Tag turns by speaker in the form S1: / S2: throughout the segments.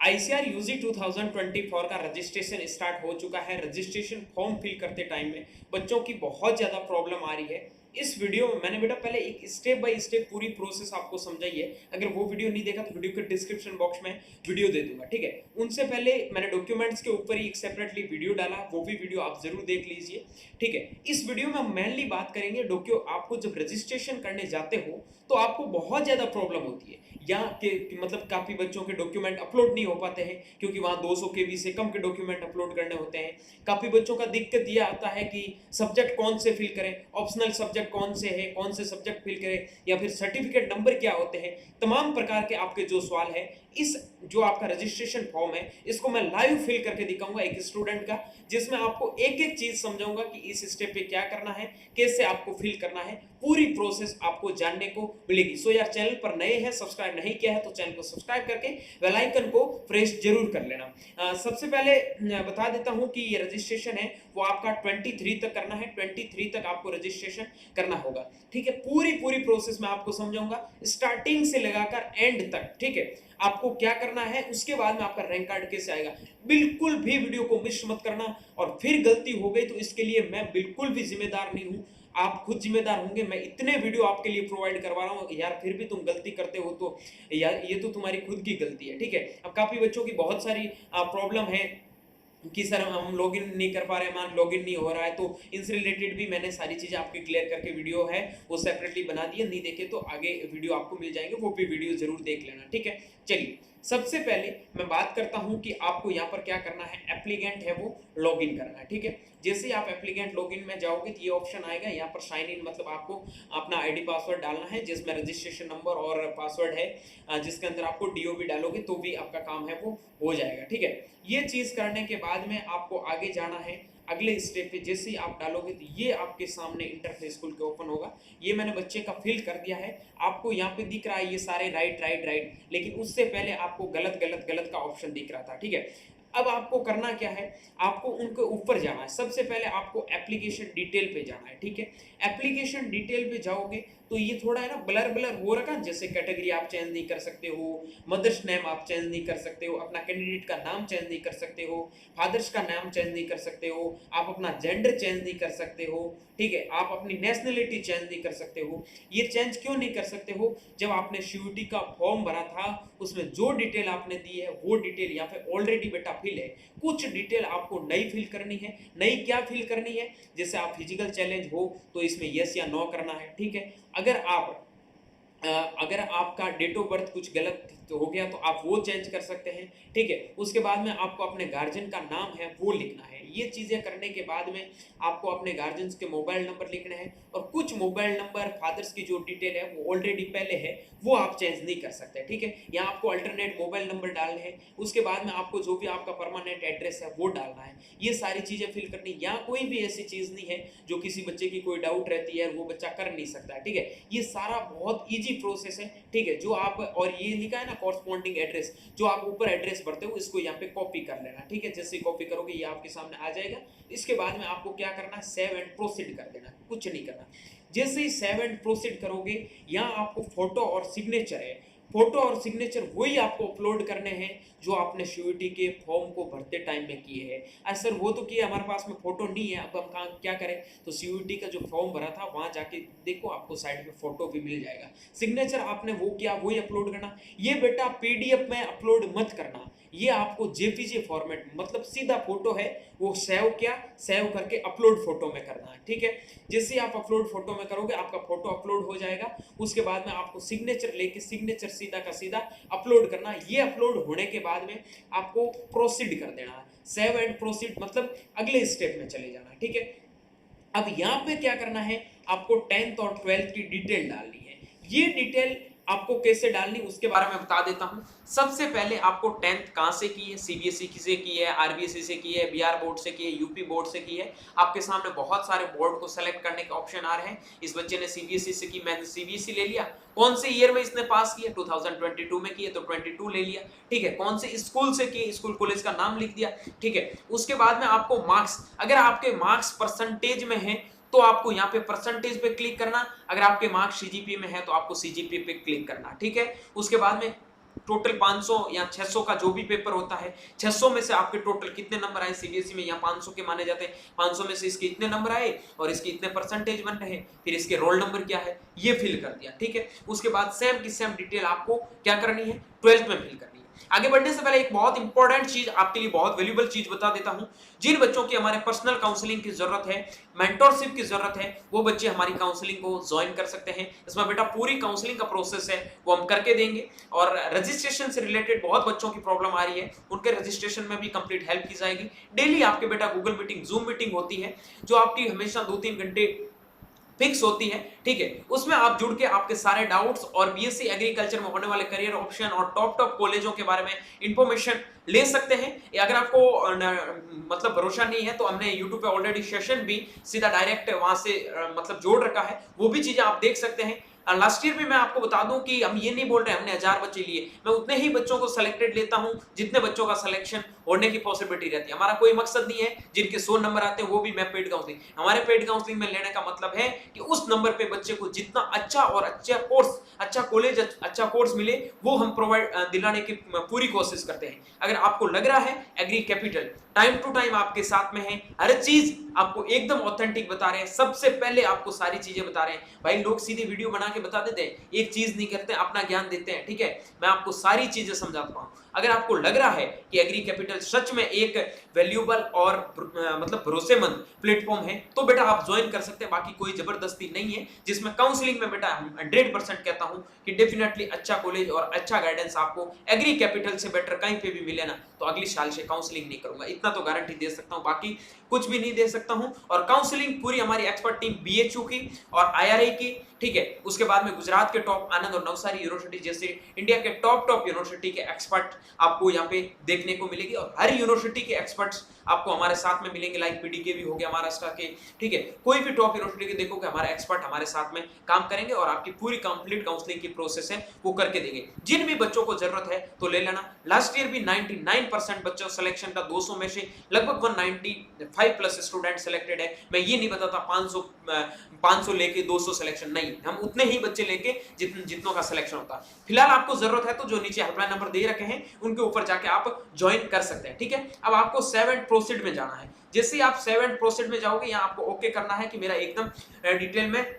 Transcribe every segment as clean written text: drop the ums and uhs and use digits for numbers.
S1: ICR UG 2024 का registration start हो चुका है। रजिस्ट्रेशन फॉर्म फिल करते टाइम में बच्चों की बहुत ज़्यादा प्रॉब्लम आ रही है। इस वीडियो में मैंने बेटा पहले एक स्टेप बाय स्टेप पूरी प्रोसेस आपको समझाई है। अगर वो वीडियो नहीं देखा तो वीडियो के डिस्क्रिप्शन बॉक्स में वीडियो दे दूंगा, ठीक है। उनसे पहले मैंने डॉक्यूमेंट्स के ऊपर ही एक सेपरेटली वीडियो डाला, वो भी वीडियो आप जरूर देख लीजिए, ठीक है। इस वीडियो में हम मेनली बात करेंगे आपको जब रजिस्ट्रेशन करने जाते हो तो आपको बहुत ज़्यादा प्रॉब्लम होती है या कि मतलब काफ़ी बच्चों के डॉक्यूमेंट अपलोड नहीं हो पाते हैं क्योंकि वहाँ 200 केबी से कम के डॉक्यूमेंट अपलोड करने होते हैं। काफ़ी बच्चों का दिक्कत ये आता है कि सब्जेक्ट कौन से फिल करें, ऑप्शनल सब्जेक्ट कौन से है, कौन से सब्जेक्ट फिल करें, या फिर सर्टिफिकेट नंबर क्या होते हैं। तमाम प्रकार के आपके जो सवाल है, इस जो आपका रजिस्ट्रेशन फॉर्म है इसको मैं लाइव फिल करके दिखाऊंगा एक स्टूडेंट का, जिसमें आपको एक एक चीज समझाऊंगा कि इस स्टेप पे क्या करना है, कैसे आपको फिल करना है, पूरी प्रोसेस आपको जानने को मिलेगी। सो यार, चैनल पर नए हैं, सब्सक्राइब नहीं किया है तो चैनल को सब्सक्राइब करके बेल आइकन को प्रेस जरूर कर लेना। सबसे पहले बता देता हूं कि ये रजिस्ट्रेशन है वो आपका 23 तक करना है। 23 तक आपको रजिस्ट्रेशन करना होगा, ठीक है। पूरी प्रोसेस में आपको समझाऊंगा स्टार्टिंग से लगाकर एंड तक, ठीक है। आपको क्या करना है, उसके बाद में आपका रैंक कार्ड कैसे आएगा। बिल्कुल भी वीडियो को मिस मत करना, और फिर गलती हो गई तो इसके लिए मैं बिल्कुल भी जिम्मेदार नहीं हूं, आप खुद जिम्मेदार होंगे। मैं इतने वीडियो आपके लिए प्रोवाइड करवा रहा हूं यार, फिर भी तुम गलती करते हो तो यार ये तो तुम्हारी खुद की गलती है, ठीक है। अब काफी बच्चों की बहुत सारी प्रॉब्लम है कि सर हम लॉगिन नहीं कर पा रहे हैं, हमारा लॉगिन नहीं हो रहा है, तो इनसे रिलेटेड भी मैंने सारी चीज़ें आपकी क्लियर करके वीडियो है वो सेपरेटली बना दी है। नहीं देखे तो आगे वीडियो आपको मिल जाएंगे, वो भी वीडियो जरूर देख लेना, ठीक है। चलिए, सबसे पहले मैं बात करता हूं कि आपको यहाँ पर क्या करना है। एप्लीकेंट है वो लॉगिन करना है, ठीक है। जैसे ही आप एप्लीकेंट लॉगिन में जाओगे तो ये ऑप्शन आएगा, यहाँ पर साइन इन, मतलब आपको अपना आईडी पासवर्ड डालना है जिसमें रजिस्ट्रेशन नंबर और पासवर्ड है, जिसके अंदर आपको डीओबी डालोगे तो भी आपका काम है वो हो जाएगा, ठीक है। ये चीज़ करने के बाद में आपको आगे जाना है अगले स्टेप पे। जैसे ही आप डालोगे तो ये आपके सामने इंटरफेस खुल के ओपन होगा। ये मैंने बच्चे का फिल कर दिया है, आपको यहाँ पे दिख रहा है ये सारे राइट राइट राइट, लेकिन उससे पहले आपको गलत गलत गलत का ऑप्शन दिख रहा था, ठीक है। अब आपको करना क्या है, आपको उनके ऊपर जाना है। सबसे पहले आपको एप्लीकेशन डिटेल पे जाना है, ठीक है। एप्लीकेशन डिटेल पे जाओगे तो ये थोड़ा है ना ब्लर ब्लर हो रखा, जैसे कैटेगरी आप चेंज नहीं कर सकते हो, मदर्स नेम आप चेंज नहीं कर सकते हो, अपना कैंडिडेट का नाम चेंज नहीं कर सकते हो, फादर्स का नाम चेंज नहीं कर सकते हो, आप अपना जेंडर चेंज नहीं कर सकते हो, ठीक है। आप अपनी नेशनलिटी चेंज नहीं कर सकते हो। ये चेंज क्यों नहीं कर सकते हो, जब आपने सीयूईटी का फॉर्म भरा था उसमें जो डिटेल आपने दी है वो डिटेल यहाँ पे ऑलरेडी बेटा फिल है। कुछ डिटेल आपको नई फिल करनी है। नई क्या फिल करनी है, जैसे आप फिजिकल चैलेंज हो तो इसमें यस या नो करना है, ठीक है। अगर आपका डेट ऑफ बर्थ कुछ गलत तो हो गया तो आप वो चेंज कर सकते हैं, ठीक है। उसके बाद में आपको अपने गार्जियन का नाम है वो लिखना है। ये चीज़ें करने के बाद में आपको अपने गार्जियन के मोबाइल नंबर लिखने हैं, और कुछ मोबाइल नंबर फादर्स की जो डिटेल है वो ऑलरेडी पहले है वो आप चेंज नहीं कर सकते, ठीक है। यहाँ आपको अल्टरनेट मोबाइल नंबर डालने हैं। उसके बाद में आपको जो भी आपका परमानेंट एड्रेस है वो डालना है। ये सारी चीज़ें फिल करनी। यहाँ कोई भी ऐसी चीज़ नहीं है जो किसी बच्चे की कोई डाउट रहती है वो बच्चा कर नहीं सकता है, ठीक है। ये सारा बहुत ईजी प्रोसेस है, ठीक है। जो आप, और ये लिखा है ना कॉरस्पॉन्डिंग एड्रेस, जो आप ऊपर एड्रेस भरते हो इसको यहाँ पे कॉपी कर लेना, ठीक है। जैसे कॉपी करोगे ये आपके सामने आ जाएगा। इसके बाद में आपको क्या करना है, सेव एंड प्रोसीड कर देना, कुछ नहीं करना। जैसे ही सेव एंड प्रोसीड करोगे, यहाँ आपको फोटो और सिग्नेचर है, फोटो और सिग्नेचर वही आपको अपलोड करने हैं जो आपने सीयूईटी के फॉर्म को भरते टाइम में किए हैं। सर वो तो किए, हमारे पास में फोटो नहीं है, अब हम क्या करें। तो सीयूईटी का जो फॉर्म भरा था वहां जाके देखो, आपको साइड में फोटो भी मिल जाएगा। सिग्नेचर आपने वो किया वही अपलोड करना। ये बेटा पीडीएफ में अपलोड मत करना, ये आपको जेपीजी फॉर्मेट, मतलब सीधा फोटो है वो सेव किया, सेव करके अपलोड फोटो में करना है, ठीक है। जैसे आप अपलोड फोटो में करोगे आपका फोटो अपलोड हो जाएगा। उसके बाद में आपको सिग्नेचर लेके सिग्नेचर सीधा का सीधा अपलोड करना। ये अपलोड होने के बाद में आपको प्रोसीड कर देना है। सेव एंड प्रोसीड मतलब अगले स्टेप में चले जाना, ठीक है। अब यहाँ पे क्या करना है, आपको 10th और 12th की डिटेल डालनी है। ये डिटेल आपको कैसे डालनी उसके बारे में बता देता हूं। सबसे पहले आपको 10th कहां से की है, सीबीएसई से की है, आरबीएसई से की है, बिहार बोर्ड से की है, यूपी बोर्ड से की है। आपके सामने बहुत सारे बोर्ड को सेलेक्ट करने के ऑप्शन आ रहे हैं। इस बच्चे ने सीबीएसई से की, मैंने सीबीएसई ले लिया। कौन से ईयर में इसने पास किया, 2022 में की है तो 22 ले लिया, ठीक है। कौन से स्कूल से की, स्कूल कॉलेज का नाम लिख दिया, ठीक है। उसके बाद में आपको मार्क्स, अगर आपके मार्क्स परसेंटेज में है तो आपको यहाँ पे परसेंटेज पे क्लिक करना। अगर आपके मार्क्स सीजीपीए में है तो आपको सीजीपीए पे क्लिक करना, ठीक है। उसके बाद में टोटल 500 या 600 का जो भी पेपर होता है, 600 में से आपके टोटल कितने नंबर आए सीबीएसई में, या 500 के माने जाते हैं, 500 में से इसके इतने नंबर आए और इसके इतने परसेंटेज बन रहे, फिर इसके रोल नंबर क्या है ये फिल कर दिया, ठीक है। उसके बाद सेम की सेम डिटेल आपको क्या करनी है, 12th में फिल करनी है। आगे बढ़ने से पहले एक बहुत इंपॉर्टेंट चीज आपके लिए, बहुत वैल्यूएबल चीज बता देता हूं। जिन बच्चों की हमारे पर्सनल काउंसलिंग की जरूरत है, मेंटरशिप की जरूरत है, वो बच्चे हमारी काउंसलिंग को ज्वाइन कर सकते हैं। इसमें बेटा पूरी काउंसलिंग का प्रोसेस है वो हम करके देंगे, और रजिस्ट्रेशन से रिलेटेड बहुत बच्चों की प्रॉब्लम आ रही है, उनके रजिस्ट्रेशन में भी कंप्लीट हेल्प की जाएगी। डेली आपके बेटा गूगल मीटिंग, जूम मीटिंग होती है, जो आपकी हमेशा 2-3 घंटे फिक्स होती है, ठीक है। उसमें आप जुड़ के आपके सारे डाउट्स और बीएससी एग्रीकल्चर में होने वाले करियर ऑप्शन और टॉप टॉप कॉलेजों के बारे में इंफॉर्मेशन ले सकते हैं। अगर आपको मतलब भरोसा नहीं है तो हमने YouTube पे ऑलरेडी सेशन भी सीधा डायरेक्ट वहां से मतलब जोड़ रखा है, वो भी चीजें आप देख सकते हैं। लास्ट ईयर भी मैं आपको बता दूं कि हम ये नहीं बोल रहे हमने 1000 बच्चे लिए, मैं उतने ही बच्चों को सिलेक्टेड लेता हूं जितने बच्चों का सिलेक्शन होने की पॉसिबिलिटी रहती है। हमारा कोई मकसद नहीं है जिनके 100 नंबर आते हैं वो भी मैं पेड काउंसलिंग, हमारे पेड काउंसलिंग में लेने का मतलब है कि उस नंबर पे बच्चे को जितना अच्छा और अच्छा कोर्स, अच्छा कॉलेज, अच्छा कोर्स मिले, वो हम प्रोवाइड दिलाने की पूरी कोशिश करते हैं। अगर आपको लग रहा है Agri Capital time to time आपके साथ में है, हर चीज आपको एकदम ऑथेंटिक बता रहे हैं, सबसे पहले आपको सारी चीजें बता रहे हैं। भाई लोग सीधे वीडियो बना के बता देते हैं, एक चीज नहीं करते, अपना ज्ञान देते हैं, ठीक है। मैं आपको सारी चीजें समझाता हूं। अगर आपको लग रहा है कि एग्री कैपिटल सच में एक वैल्यूएबल और मतलब भरोसेमंद प्लेटफॉर्म है, तो बेटा आप ज्वाइन कर सकते हैं। बाकी कोई जबरदस्ती नहीं है, जिसमें काउंसलिंग में बेटा 100% कहता हूं कि डेफिनेटली अच्छा कॉलेज और अच्छा गाइडेंस आपको एग्री कैपिटल से बेटर कहीं पे भी मिले ना, तो अगली साल से काउंसलिंग नहीं करूंगा, इतना तो गारंटी दे सकता हूं, बाकी कुछ भी नहीं दे सकता हूं। और काउंसलिंग पूरी हमारी एक्सपर्ट टीम बीएचयू की और आईआरआई की, ठीक है। उसके बाद में गुजरात के टॉप आनंद और नवसारी यूनिवर्सिटी जैसे इंडिया के टॉप यूनिवर्सिटी के एक्सपर्ट आपको यहाँ पे देखने को मिलेगी, और हर यूनिवर्सिटी के एक्सपर्ट्स आपको हमारे साथ में मिलेंगे, लाइक पीडीके भी हो गया महाराष्ट्र के, ठीक है। कोई भी टॉप यूनिवर्सिटी के देखोगे हमारे एक्सपर्ट हमारे साथ में काम करेंगे और आपकी पूरी कंप्लीट काउंसलिंग की प्रोसेस है वो करके देंगे। जिन भी बच्चों को जरूरत है तो ले लेना। लास्ट ईयर भी 99% बच्चों सिलेक्शन का, 200 में से लगभग 195 प्लस स्टूडेंट सिलेक्टेड है। मैं ये नहीं बताता 500 लेके 200 सिलेक्शन, नहीं, हम उतने ही बच्चे लेके जितनों का सिलेक्शन होता है। फिलहाल आपको जरूरत है तो जो नीचे हेल्पलाइन नंबर दे रखे हैं उनके ऊपर जाके आप ज्वाइन कर सकते हैं, ठीक है। अब आपको 7 प्रोसीड में जाना है। जैसे आप 7 प्रोसीड में जाओगे, यहाँ आपको ओके करना है कि मेरा एकदम डिटेल में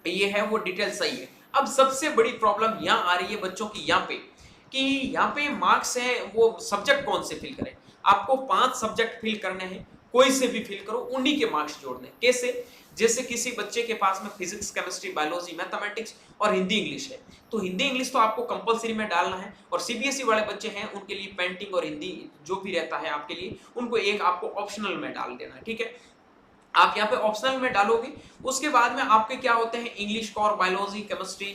S1: ये है, वो डिटेल सही है। अब सबसे बड़ी प्रॉब्लम यहाँ आ रही है बच्चों की यहाँ पे, कि यहाँ पे मार्क्स है, वो सब्जेक्ट कौन से फिल करें। आपको 5 सब्जेक्ट फिल करने हैं, कोई से भी फिल करो, उन्हीं के मार्क्स जोड़ने। कैसे? जैसे किसी बच्चे के पास में फिजिक्स, केमिस्ट्री, बायोलॉजी, मैथमेटिक्स और हिंदी इंग्लिश है, तो हिंदी इंग्लिश तो आपको कंपलसरी में डालना है। और सीबीएसई वाले बच्चे हैं उनके लिए पेंटिंग और हिंदी जो भी रहता है आपके लिए, उनको एक आपको ऑप्शनल में डाल देना है, ठीक है। आप यहाँ पे ऑप्शनल में डालोगे, उसके बाद में आपके क्या होते हैं, इंग्लिश का और बायोलॉजी, केमिस्ट्री।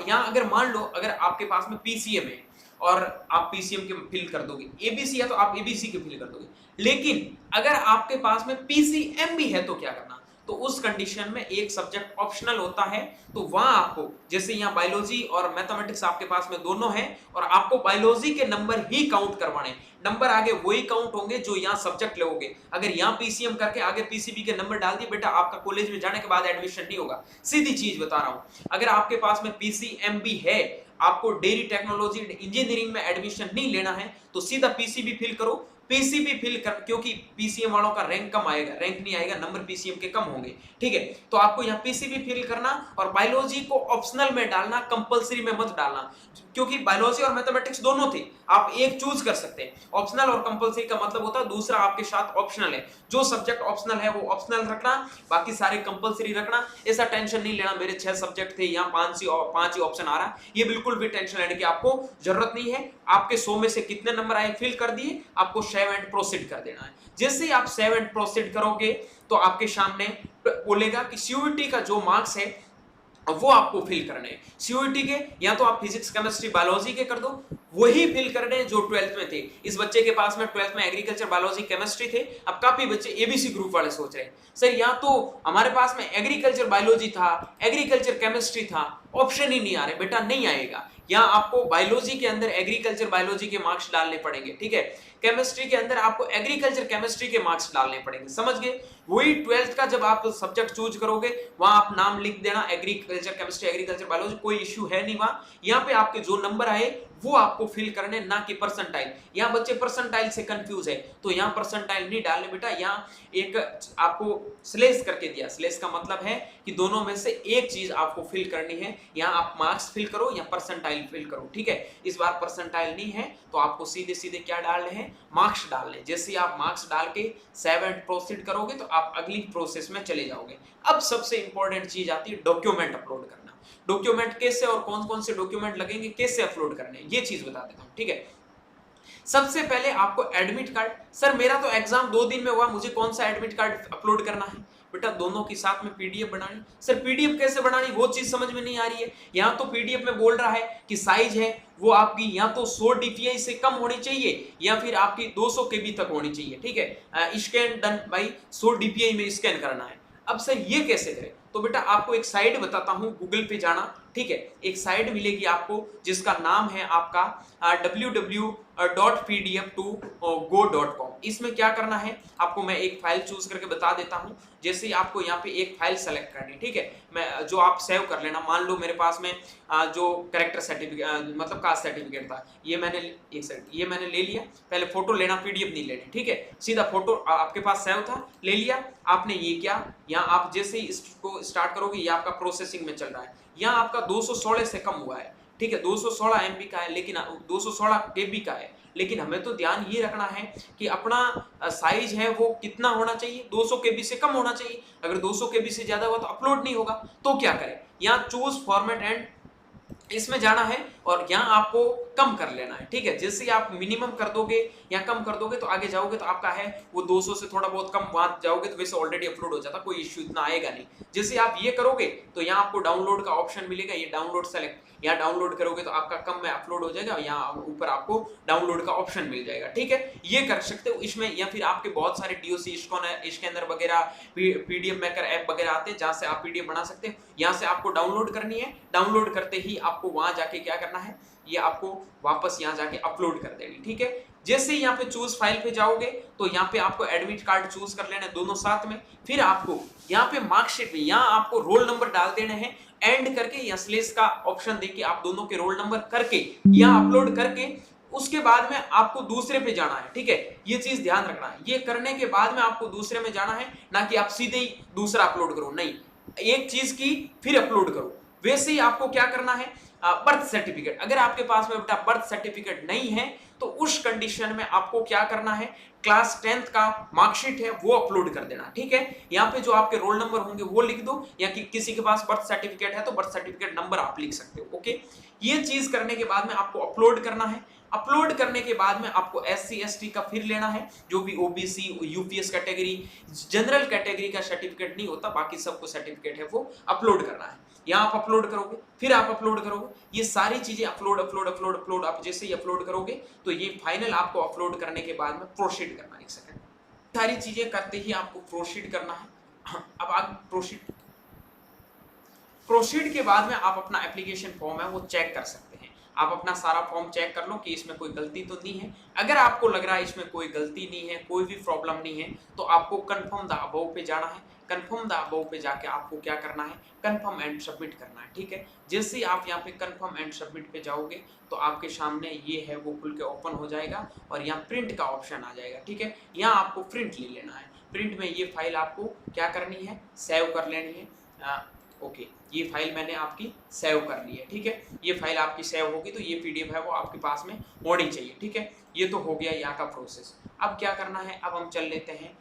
S1: यहाँ अगर मान लो अगर आपके पास में पीसीएम है और आप पीसीएम के फिल कर दोगे, एबीसी है तो आप एबीसी के फिल कर दोगे। लेकिन अगर आपके पास में पीसीएम भी है तो क्या करना, तो उस कंडीशन में एक सब्जेक्ट ऑप्शनल होता है, तो वहां आपको, जैसे यहाँ बायोलॉजी और मैथमेटिक्स आपके पास में दोनों है, और आपको बायोलॉजी के नंबर ही काउंट करवाने, नंबर आगे वही काउंट होंगे जो यहाँ सब्जेक्ट लोगे। अगर यहाँ पीसीएम करके आगे पीसीबी के नंबर डाल दिए, बेटा आपका कॉलेज में जाने के बाद एडमिशन नहीं होगा। सीधी चीज बता रहा हूं। अगर आपके पास में पीसीएम भी है, आपको डेयरी टेक्नोलॉजी इंजीनियरिंग में एडमिशन नहीं लेना है, तो सीधा पीसीबी फिल करो। पीसीबी फिल कर, क्योंकि पीसीएम वालों का रैंक कम आएगा, रैंक नहीं आएगा, नंबर पीसीएम के कम होंगे, ठीक है। तो आपको यहाँ पीसीबी फिल करना और बायोलॉजी को ऑप्शनल में डालना, कंपलसरी में मत डालना, क्योंकि बायोलॉजी और मैथमेटिक्स दोनों थे, आप एक चूज कर सकते हैं। ऑप्शनल और कंपलसरी का मतलब होता है दूसरा आपके साथ ऑप्शनल है, जो सब्जेक्ट ऑप्शनल है वो ऑप्शनल रखना, बाकी सारे कंपलसरी रखना। ऐसा टेंशन नहीं लेना मेरे 6 सब्जेक्ट थे, यहाँ 5 ही ऑप्शन आ रहा, ये बिल्कुल भी टेंशन लेने की आपको जरूरत नहीं है। आपके 100 में से कितने नंबर आए फिल कर दिए, आपको 7 प्रोसीड कर देना है। जैसे ही आप 7 प्रोसीड करोगे तो आपके सामने बोलेगा कि सीयूईटी का जो मार्क्स है वो आपको फिल करने हैं। सीयूईटी के या तो आप फिजिक्स, केमिस्ट्री, बायोलॉजी के कर दो, वही फिल करने हैं जो 12th में थे। इस बच्चे के पास में 12th में एग्रीकल्चर, बायोलॉजी, केमिस्ट्री थे। अब काफी बच्चे एबीसी ग्रुप वाले सोच रहे हैं, सर यहाँ तो हमारे पास में एग्रीकल्चर बायोलॉजी था, एग्रीकल्चर केमिस्ट्री था, ऑप्शन ही नहीं आ रहे। बेटा नहीं आएगा, यहाँ आपको बायोलॉजी के अंदर एग्रीकल्चर बायोलॉजी के मार्क्स डालने पड़ेंगे, ठीक है। केमिस्ट्री के अंदर आपको एग्रीकल्चर केमिस्ट्री के मार्क्स डालने पड़ेंगे, समझ गए। वही 12th का जब आप सब्जेक्ट चूज करोगे, वहां आप नाम लिख देना एग्रीकल्चर केमिस्ट्री, एग्रीकल्चर बायोलॉजी, कोई इश्यू है नहीं वहां। यहाँ पे आपके जो नंबर आए वो आपको फिल करने, ना कि परसेंटाइल। यहाँ बच्चे परसेंटाइल से कंफ्यूज है, तो यहाँ परसेंटाइल नहीं डालने बेटा, यहाँ एक आपको स्लेश करके दिया। स्लेश का मतलब है कि दोनों में से एक चीज आपको फिल करनी है। यहाँ आप मार्क्स फिल करो या परसेंटाइल फिल करो, ठीक है। इस बार परसेंटाइल नहीं है तो आपको सीधे सीधे क्या डालने हैं, मार्क्स डालने। जैसे आप मार्क्स डाल के सेव एंड प्रोसीड करोगे तो आप अगली प्रोसेस में चले जाओगे। अब सबसे इंपॉर्टेंट चीज आती है डॉक्यूमेंट अपलोड करना। डॉक्यूमेंट कैसे और कौन कौन से डॉक्यूमेंट लगेंगे, कैसे अपलोड करने हैं, ये चीज बता देता हूं, ठीक है। सबसे पहले आपको एडमिट कार्ड, सर मेरा तो एग्जाम 2 दिन में हुआ, मुझे कौन सा एडमिट कार्ड अपलोड करना है? बेटा दोनों की साथ में पीडीएफ बनानी। सर पीडीएफ कैसे बनानी, वो चीज समझ में नहीं आ रही है। यहाँ तो पीडीएफ में बोल रहा है कि साइज है वो आपकी या तो 100 डीपीआई से कम होनी चाहिए या फिर आपकी 200 केबी तक होनी चाहिए, ठीक है। स्कैन डन बाई 100 डीपीआई में स्कैन करना है। अब सर ये कैसे करें? तो बेटा आपको एक साइट बताता हूं, गूगल पे जाना, ठीक है। एक साइट मिलेगी आपको जिसका नाम है आपका www.pdf2go.com। इसमें क्या करना है आपको, मैं एक फाइल चूज करके बता देता हूं। जैसे आपको यहाँ पे एक फाइल सेलेक्ट करनी, ठीक है, मैं जो आप सेव कर लेना। मान लो मेरे पास में जो कैरेक्टर सर्टिफिकेट मतलब कास्ट सर्टिफिकेट था, ये मैंने ये मैंने ले लिया। पहले फोटो लेना, पीडीएफ नहीं लेनी, ठीक है। सीधा फोटो आपके पास सेव था, ले लिया आपने। ये क्या, यहाँ आप जैसे ही इसको स्टार्ट करोगे ये आपका प्रोसेसिंग में चल रहा है। यहाँ आपका 216 से कम हुआ है, ठीक है, 216 एमबी का है, लेकिन 216 केबी का है। लेकिन हमें तो ध्यान ये रखना है कि अपना साइज है वो कितना होना चाहिए, 200 केबी से कम होना चाहिए। अगर 200 केबी से ज्यादा हुआ तो अपलोड नहीं होगा। तो क्या करें, यहाँ चूज फॉर्मेट एंड इसमें जाना है और यहाँ आपको कम कर लेना है, ठीक है। जैसे आप मिनिमम कर दोगे या कम कर दोगे तो आगे जाओगे तो आपका है वो 200 से थोड़ा बहुत कम, वहां जाओगे तो वैसे ऑलरेडी अपलोड हो जाता, कोई इश्यू इतना आएगा नहीं। जैसे आप ये करोगे तो यहाँ आपको डाउनलोड का ऑप्शन मिलेगा, ये डाउनलोड सेलेक्ट, यहाँ डाउनलोड करोगे तो आपका कम में अपलोड हो जाएगा, यहाँ ऊपर आपको डाउनलोड का ऑप्शन मिल जाएगा, ठीक है। ये कर सकते हो इसमें, या फिर आपके बहुत सारे डीओसी स्कैनर वगैरह, पीडीएफ मेकर ऐप वगैरह आते हैं जहां से आप पीडीएफ बना सकते हैं। यहाँ से आपको डाउनलोड करनी है, डाउनलोड करते ही आपको वहां जाके क्या करना है, ये आपको वापस यहाँ जाके अपलोड कर देनी, ठीक है। जैसे यहाँ पे चूज फाइल पे जाओगे तो यहाँ पे आपको एडमिट कार्ड चूज कर लेना है, दोनों साथ में। फिर आपको यहाँ पे मार्कशीट में यहाँ आपको रोल नंबर डाल देने हैं, एंड करके या स्लेश का ऑप्शन देके आप दोनों के रोल नंबर करके यहाँ अपलोड करके उसके बाद में आपको दूसरे पे जाना है, ठीक है। ये चीज ध्यान रखना है, ये करने के बाद में आपको दूसरे में जाना है, ना कि आप सीधे ही दूसरा अपलोड करो, नहीं, एक चीज की फिर अपलोड करो। वैसे ही आपको क्या करना है, बर्थ सर्टिफिकेट, अगर आपके पास में बेटा बर्थ सर्टिफिकेट नहीं है तो उस कंडीशन में आपको क्या करना है, क्लास 10th का मार्कशीट है वो अपलोड कर देना, ठीक है। यहाँ पे जो आपके रोल नंबर होंगे वो लिख दो, या कि किसी के पास बर्थ सर्टिफिकेट है तो बर्थ सर्टिफिकेट नंबर आप लिख सकते हो, ओके। ये चीज करने के बाद में आपको अपलोड करना है। अपलोड करने के बाद में आपको SC ST का फिर लेना है, जो भी OBC UPS category, general category का सर्टिफिकेट नहीं होता, बाकी सबको सर्टिफिकेट है वो अपलोड करना है। यहाँ आप अपलोड करोगे, फिर आप अपलोड करोगे, ये सारी चीजें अपलोड अपलोड अपलोड अपलोड, आप जैसे ही अपलोड करोगे तो ये फाइनल आपको अपलोड करने के बाद में प्रोसीड करना है। एक सेकंड, सारी चीजें करते ही आपको प्रोसीड करना है। अब आप प्रोसीड के बाद में आप अपना एप्लीकेशन फॉर्म है वो चेक कर सकते हैं। आप अपना सारा फॉर्म चेक कर लो कि इसमें कोई गलती तो नहीं है। अगर आपको लग रहा है इसमें कोई गलती नहीं है, कोई भी प्रॉब्लम नहीं है, तो आपको कंफर्म द अबव पे जाना है। कंफर्म द अबव पे जाके आपको क्या करना है, कंफर्म एंड सबमिट करना है, ठीक है। जैसे ही आप यहाँ पे कंफर्म एंड सबमिट पे जाओगे तो आपके सामने ये है वो खुल के ओपन हो जाएगा और यहाँ प्रिंट का ऑप्शन आ जाएगा, ठीक है। यहाँ आपको प्रिंट ले लेना है। प्रिंट में ये फाइल आपको क्या करनी है, सेव कर लेनी है। ओके, ये फाइल मैंने आपकी सेव कर ली है, ठीक है। ये फाइल आपकी सेव होगी तो ये पीडीएफ है वो आपके पास में होनी चाहिए, ठीक है। ये तो हो गया यहाँ का प्रोसेस। अब क्या करना है, अब हम चल लेते हैं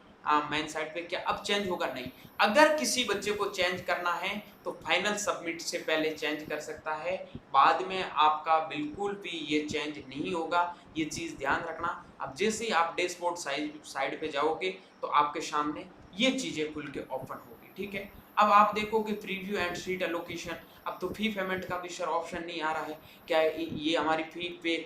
S1: मेन साइट पे। क्या अब चेंज होगा? नहीं। अगर किसी बच्चे को चेंज करना है तो फाइनल सबमिट से पहले चेंज कर सकता है, बाद में आपका बिल्कुल भी ये चेंज नहीं होगा, ये चीज़ ध्यान रखना। अब जैसे ही आप डैशबोर्ड साइड पे जाओगे तो आपके सामने ये चीज़ें खुल के ओपन होगी, ठीक है। अब आप देखोगे प्रीव्यू एंड सीट एलोकेशन। अब तो फी पेमेंट का भी सर ऑप्शन नहीं आ रहा है, क्या ये हमारी फी पे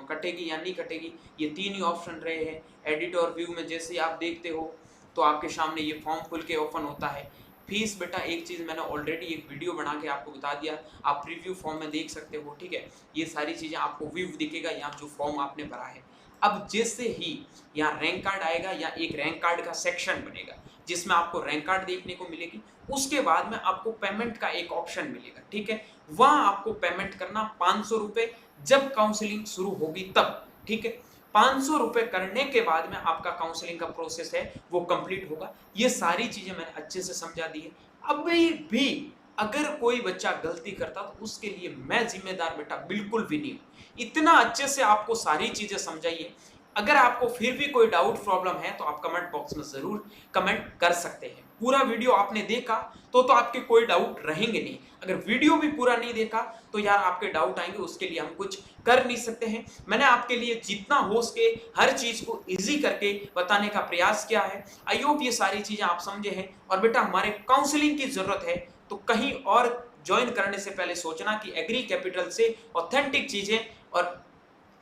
S1: कटेगी या नहीं कटेगी, ये 3 ही ऑप्शन रहे हैं। एडिट और व्यू में जैसे ही आप देखते हो तो आपके सामने ये फॉर्म खुल के ओपन होता है। फीस बेटा एक चीज़ मैंने ऑलरेडी एक वीडियो बना के आपको बता दिया, आप प्रीव्यू फॉर्म में देख सकते हो, ठीक है। ये सारी चीज़ें आपको व्यू दिखेगा यहाँ जो फॉर्म आपने भरा है। अब जैसे ही यहाँ रैंक कार्ड आएगा या एक रैंक कार्ड का सेक्शन बनेगा जिसमें आपको रैंक कार्ड देखने को मिलेगी, उसके बाद में आपको पेमेंट का एक ऑप्शन मिलेगा, ठीक है। वहां आपको पेमेंट करना 500 रुपए, जब काउंसलिंग शुरू होगी तब, ठीक है। 500 रुपए करने के बाद में आपका काउंसलिंग का प्रोसेस है वो कंप्लीट होगा। ये सारी चीजें मैंने अच्छे से समझा दी है। अभी भी अगर कोई बच्चा गलती करता तो उसके लिए मैं जिम्मेदार बेटा बिल्कुल भी नहीं हूं। इतना अच्छे से आपको सारी चीजें समझाइए। अगर आपको फिर भी कोई डाउट प्रॉब्लम है तो आप कमेंट बॉक्स में जरूर कमेंट कर सकते हैं। पूरा वीडियो आपने देखा तो आपके कोई डाउट रहेंगे नहीं। अगर वीडियो भी पूरा नहीं देखा तो यार आपके डाउट आएंगे, उसके लिए हम कुछ कर नहीं सकते हैं। मैंने आपके लिए जितना हो सके हर चीज को इजी करके बताने का प्रयास किया है। आई होप ये सारी चीजें आप समझे हैं। और बेटा हमारे काउंसलिंग की जरूरत है तो कहीं और ज्वाइन करने से पहले सोचना कि एग्री कैपिटल से ऑथेंटिक चीजें और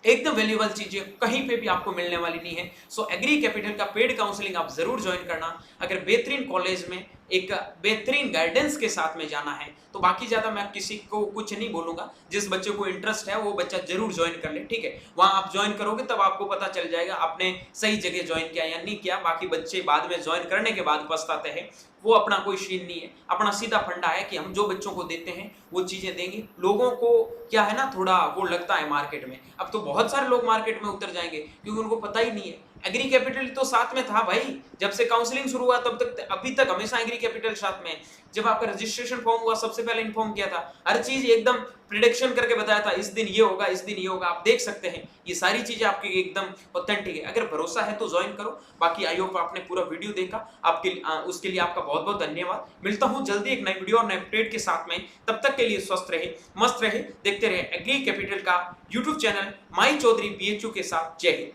S1: एकदम वैल्यूएबल चीजें कहीं पे भी आपको मिलने वाली नहीं है। सो एग्री कैपिटल का पेड काउंसलिंग आप जरूर ज्वाइन करना। अगर बेहतरीन कॉलेज में एक बेहतरीन गाइडेंस के साथ में जाना है तो बाकी ज्यादा मैं किसी को कुछ नहीं बोलूंगा। जिस बच्चे को इंटरेस्ट है वो बच्चा जरूर ज्वाइन कर ले, ठीक है। वहां आप ज्वाइन करोगे तब आपको पता चल जाएगा आपने सही जगह ज्वाइन किया या नहीं किया। बाकी बच्चे बाद में ज्वाइन करने के बाद पछताते हैं, वो अपना कोई सीन नहीं है। अपना सीधा फंडा है कि हम जो बच्चों को देते हैं वो चीजें देंगे। लोगों को क्या है ना, थोड़ा वो लगता है मार्केट में। अब तो बहुत सारे लोग मार्केट में उतर जाएंगे क्योंकि उनको पता ही नहीं है। एग्री कैपिटल तो साथ में था भाई, जब से काउंसलिंग शुरू हुआ तब तक, अभी तक हमेशा एग्री कैपिटल साथ में। जब आपका रजिस्ट्रेशन फॉर्म हुआ सबसे पहले इन्फॉर्म किया था, हर चीज एकदम प्रिडिक्शन करके बताया था, इस दिन ये होगा, इस दिन ये होगा। आप देख सकते हैं ये सारी चीजें आपकी एकदम ऑथेंटिक है। अगर भरोसा है तो ज्वाइन करो। बाकी आई होप आपने पूरा वीडियो देखा, आपके उसके लिए आपका बहुत बहुत धन्यवाद। मिलता हूं जल्दी एक नई वीडियो और नए अपडेट के साथ में। तब तक के लिए स्वस्थ रहे, मस्त रहे, देखते रहे एग्री कैपिटल का यूट्यूब चैनल माई चौधरी BHU के साथ। जय हिंद।